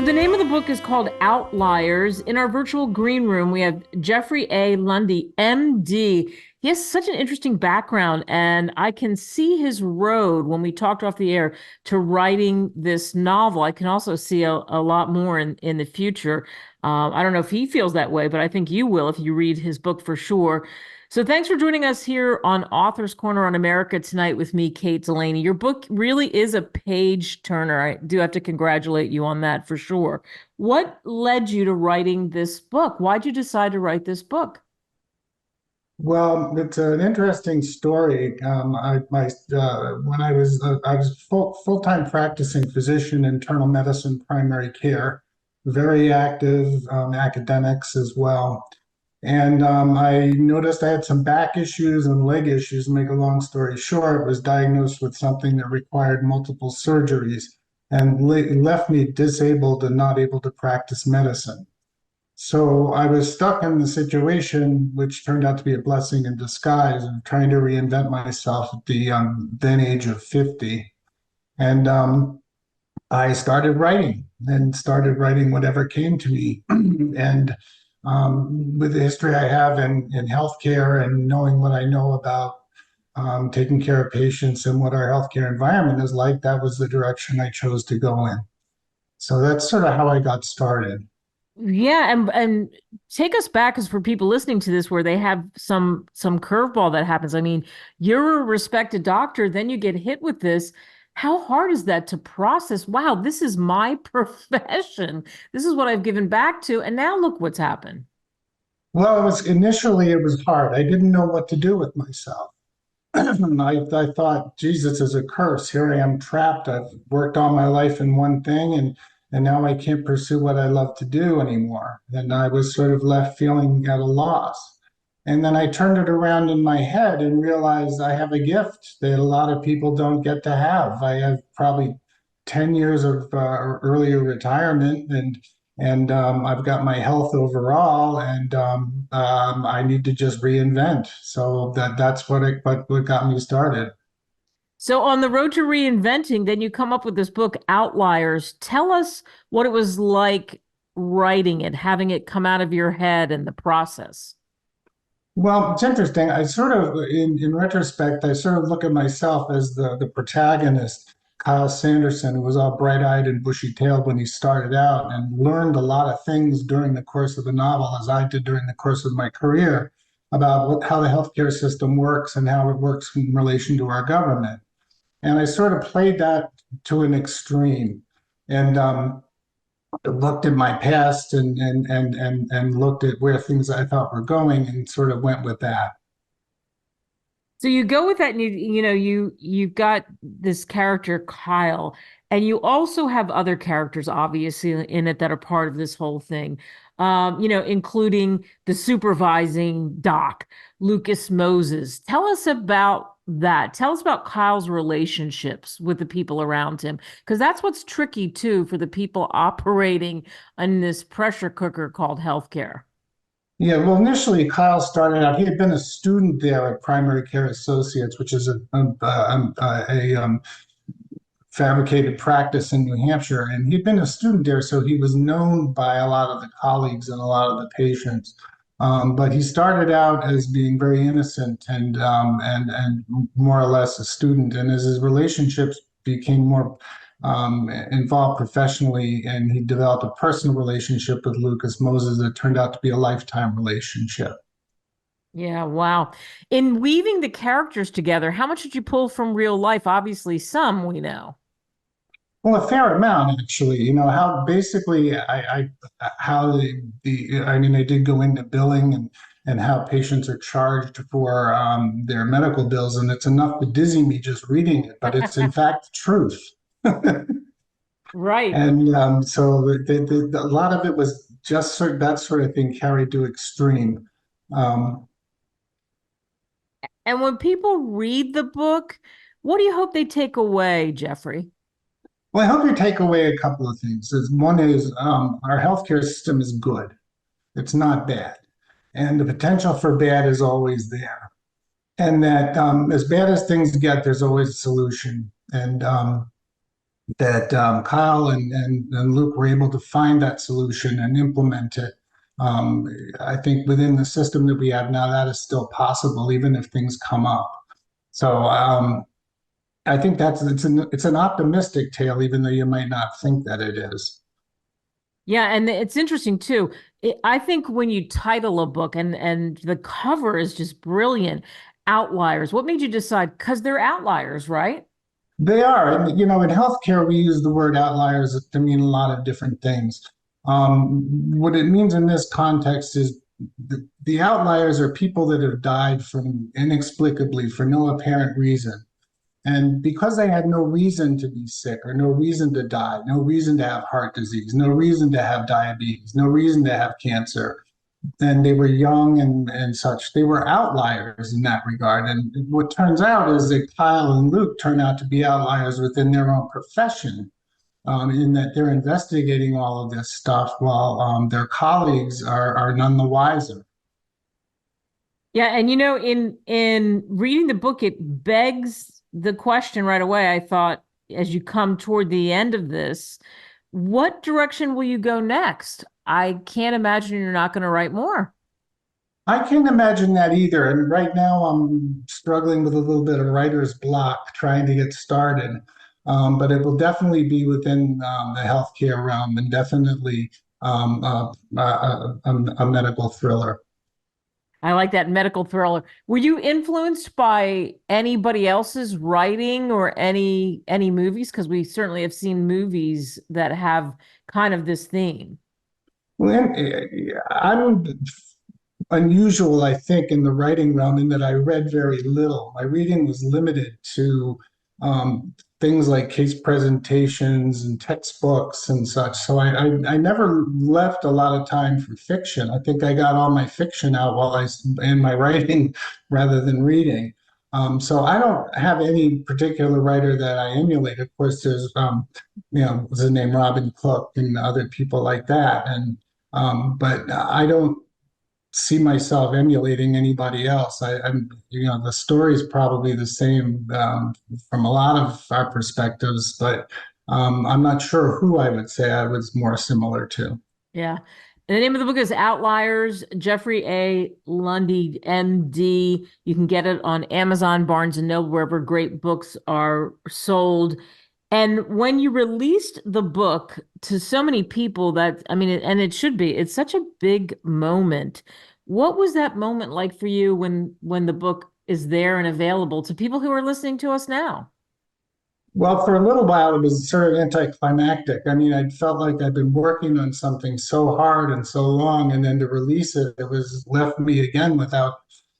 the name of the book is called Outliers. In our virtual green room, we have Geoffrey A. Lundy, MD. He has such an interesting background, and I can see his road when we talked off the air to writing this novel. I can also see a lot more in the future. I don't know if he feels that way, but I think you will if you read his book for sure. So thanks for joining us here on Author's Corner on America tonight with me, Kate Delaney. Your book really is a page turner. I do have to congratulate you on that for sure. What led you to writing this book? Why'd you decide to write this book? Well, it's an interesting story. When I was full-time practicing physician, internal medicine, primary care, very active academics as well. And I noticed I had some back issues and leg issues. To make a long story short, was diagnosed with something that required multiple surgeries and left me disabled and not able to practice medicine. So I was stuck in the situation, which turned out to be a blessing in disguise, of trying to reinvent myself at the then age of 50. And I started writing whatever came to me. And with the history I have in healthcare and knowing what I know about taking care of patients and what our healthcare environment is like, that was the direction I chose to go in. So that's sort of how I got started. Yeah, and take us back, because for people listening to this where they have some curveball that happens. I mean, you're a respected doctor, then you get hit with this. How hard is that to process? Wow, this is my profession. This is what I've given back to, and now look what's happened. Well, it was hard. I didn't know what to do with myself. I thought, Jesus is a curse. Here I am trapped. I've worked all my life in one thing and now I can't pursue what I love to do anymore. And I was sort of left feeling at a loss. And then I turned it around in my head and realized I have a gift that a lot of people don't get to have. I have probably 10 years of earlier retirement and I've got my health overall, and I need to just reinvent. So that's what got me started. So on the road to reinventing, then you come up with this book, Outliers. Tell us what it was like writing it, having it come out of your head and the process. Well, it's interesting. In retrospect, I sort of look at myself as the protagonist, Kyle Sanderson, who was all bright-eyed and bushy-tailed when he started out and learned a lot of things during the course of the novel, as I did during the course of my career, about how the healthcare system works and how it works in relation to our government. And I sort of played that to an extreme. And looked at my past and looked at where things I thought were going and sort of went with that. So you go with that, and you've got this character Kyle, and you also have other characters obviously in it that are part of this whole thing. Including the supervising doc, Lucas Moses. Tell us about that. Tell us about Kyle's relationships with the people around him, because that's what's tricky too for the people operating in this pressure cooker called healthcare. Yeah, well, initially Kyle started out. He had been a student there at Primary Care Associates, which is a fabricated practice in New Hampshire, and he'd been a student there, so he was known by a lot of the colleagues and a lot of the patients. But he started out as being very innocent and more or less a student. And as his relationships became more involved professionally, and he developed a personal relationship with Lucas Moses that turned out to be a lifetime relationship. Yeah, wow. In weaving the characters together, how much did you pull from real life? Obviously, some we know. Well, a fair amount, actually. You know, how basically how I mean, I did go into billing and how patients are charged for their medical bills, and it's enough to dizzy me just reading it, but it's in fact the truth. Right. And so a lot of it was just that sort of thing carried to extreme. Um, And when people read the book, what do you hope they take away, Geoffrey? well, I hope you take away a couple of things. One is our healthcare system is good. It's not bad. And the potential for bad is always there. And that as bad as things get, there's always a solution. And that Kyle and Luke were able to find that solution and implement it. Um, I think within the system that we have now, that is still possible, even if things come up. So I think it's an optimistic tale, even though you might not think that it is. Yeah, and it's interesting too. I think when you title a book and the cover is just brilliant, Outliers. What made you decide? Because they're outliers, right? They are, and in healthcare, we use the word outliers to mean a lot of different things. What it means in this context is the outliers are people that have died from inexplicably for no apparent reason. And because they had no reason to be sick or no reason to die, no reason to have heart disease, no reason to have diabetes, no reason to have cancer, and they were young and such. They were outliers in that regard. And what turns out is that Kyle and Luke turn out to be outliers within their own profession, in that they're investigating all of this stuff while their colleagues are none the wiser. Yeah, and in reading the book, it begs the question right away. I thought, as you come toward the end of this, what direction will you go next? I can't imagine you're not going to write more. I can't imagine that either. And right now, I'm struggling with a little bit of writer's block trying to get started. But it will definitely be within the healthcare realm and definitely a medical thriller. I like that medical thriller. Were you influenced by anybody else's writing or any movies? Because we certainly have seen movies that have kind of this theme. Well, I'm unusual, I think, in the writing realm in that I read very little. My reading was limited to things like case presentations and textbooks and such. So I never left a lot of time for fiction. I think I got all my fiction out while in my writing rather than reading. So I don't have any particular writer that I emulate. Of course, there's what's his name, Robin Cook and other people like that. And but I don't see myself emulating anybody else. The story is probably the same from a lot of our perspectives, but I'm not sure who I would say I was more similar to. Yeah. And the name of the book is Outliers, Geoffrey A. Lundy, MD. You can get it on Amazon, Barnes and Noble, wherever great books are sold. And when you released the book to so many people that, I mean, and it should be, it's such a big moment. What was that moment like for you when the book is there and available to people who are listening to us now? Well, for a little while, it was sort of anticlimactic. I mean, I felt like I'd been working on something so hard and so long, and then to release it, it was left me again without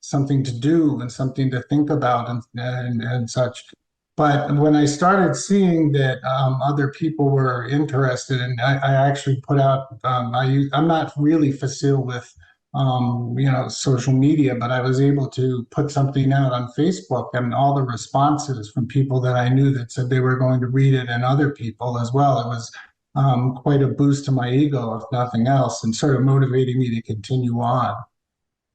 something to do and something to think about and such. But when I started seeing that other people were interested, and I actually put out, I'm not really facile with social media, but I was able to put something out on Facebook and all the responses from people that I knew that said they were going to read it and other people as well. It was quite a boost to my ego, if nothing else, and sort of motivating me to continue on.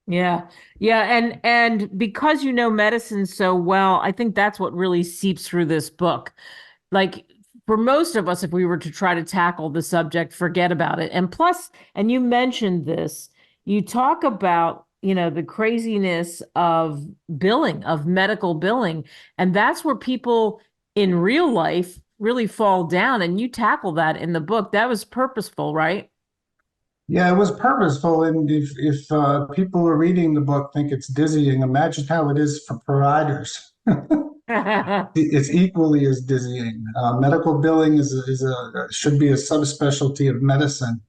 Yeah. Yeah, and because you know medicine so well, I think that's what really seeps through this book. Like for most of us, if we were to try to tackle the subject, forget about it. And plus, and you mentioned this, you talk about, the craziness of billing, of medical billing, and that's where people in real life really fall down. And you tackle that in the book. That was purposeful, right? Yeah, it was purposeful. And if people who are reading the book think it's dizzying, imagine how it is for providers. It's equally as dizzying. Medical billing should be a subspecialty of medicine.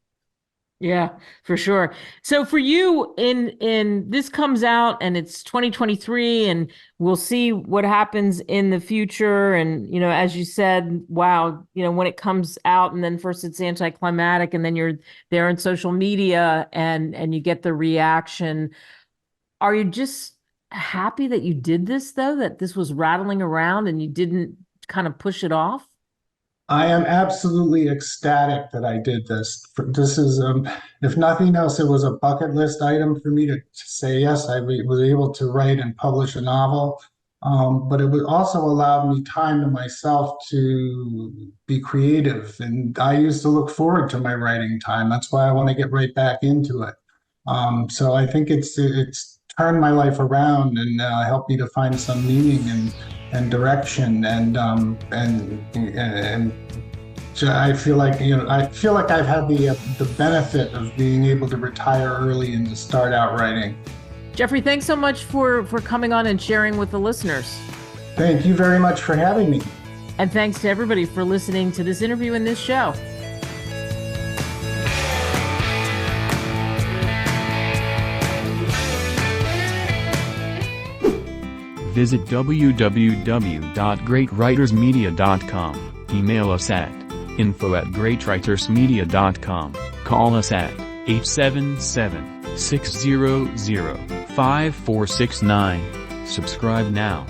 Yeah, for sure. So for you in this comes out and it's 2023 and we'll see what happens in the future and as you said, wow, when it comes out and then first it's anticlimactic and then you're there on social media and you get the reaction. Are you just happy that you did this though, that this was rattling around and you didn't kind of push it off? I am absolutely ecstatic that I did this. This is, if nothing else, it was a bucket list item for me to say yes. Was able to write and publish a novel. But it would also allow me time to myself to be creative. And I used to look forward to my writing time. That's why I want to get right back into it. So I think it's turned my life around and helped me to find some meaning and direction and so I feel like I've had the benefit of being able to retire early and to start out writing. Geoffrey, thanks so much for coming on and sharing with the listeners. Thank you very much for having me. And thanks to everybody for listening to this interview and this show. Visit www.greatwritersmedia.com. Email us at info@greatwritersmedia.com. Call us at 877-600-5469. Subscribe now.